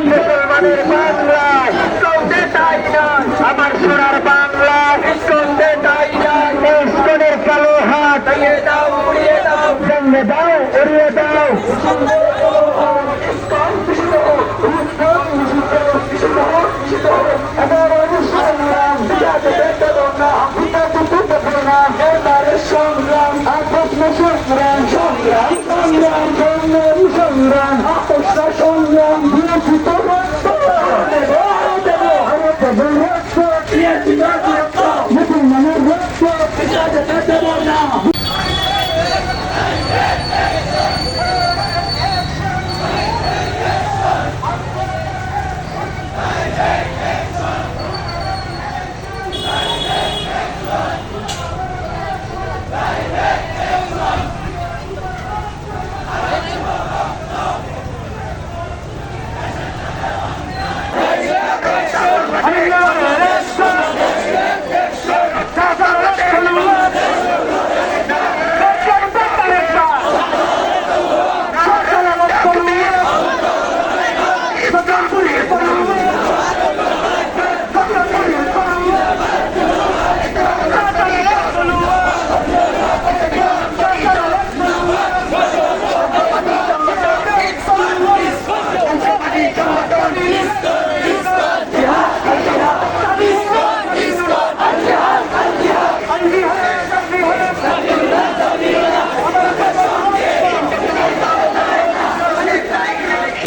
মুসলমানের বাংলা চলতে চাই না, আমার সোনার বাংলা চলতে চাই না। ইস্কনের কালো হাত ভেঙে দাও, উড়িয়ে দাও, ভেঙে দাও, উড়িয়ে দাও।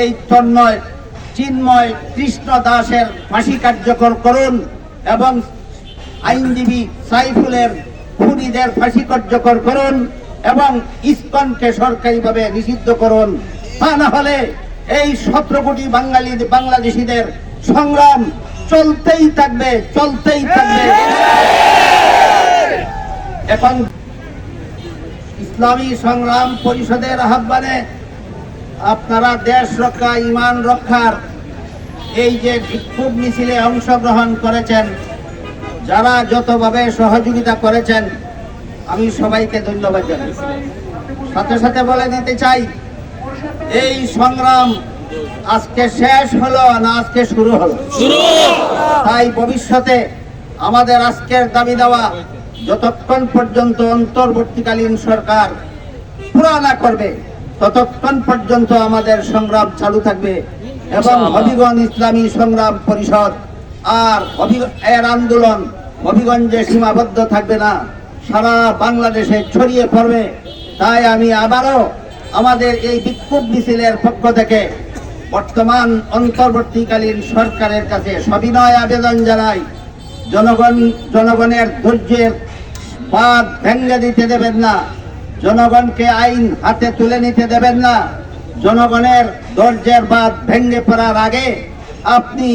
এই তন্ময় চিন্ময় কৃষ্ণ দাসের ফাঁসি কার্যকর করুন এবং আইনজীবী সাইফুলের খুনিদের ফাঁসি কার্যকর করুন এবং ইসকনকে সরকারিভাবে নিষিদ্ধ করুন। তা না হলে এই 17 কোটি বাংলাদেশিদের সংগ্রাম চলতেই থাকবে, চলতেই থাকবে। এখন ইসলামী সংগ্রাম পরিষদের আহ্বানে আপনারা দেশ রক্ষা, ঈমান রক্ষার এই যে বিক্ষোভ মিছিলে অংশগ্রহণ করেছেন, যারা যতভাবে সহযোগিতা করেছেন, আমি সবাইকে ধন্যবাদ জানাই। সাথে সাথে বলে দিতে চাই, এই সংগ্রাম আজকে শেষ হলো না, আজকে শুরু হলো। তাই ভবিষ্যতে আমাদের আজকের দাবি দেওয়া যতক্ষণ পর্যন্ত অন্তর্বর্তীকালীন সরকার পুরা না করবে, ততক্ষণ পর্যন্ত আমাদের সংগ্রাম চালু থাকবে এবং হবিগঞ্জ ইসলামী সংগ্রাম পরিষদ আর এর আন্দোলন হবিগঞ্জে সীমাবদ্ধ থাকবে না, সারা বাংলাদেশে ছড়িয়ে পড়বে। তাই আমি আবারও আমাদের এই বিক্ষোভ মিছিলের পক্ষ থেকে বর্তমান অন্তর্বর্তীকালীন সরকারের কাছে সবিনয় আবেদন জানাই, জনগণের ধৈর্যের বাঁধ ভেঙে দিতে দেবেন না, জনগণকে আইন হাতে তুলে নিতে দেবেন না। জনগণের ধৈর্যের বাঁধ ভেঙে পড়ার আগে আপনি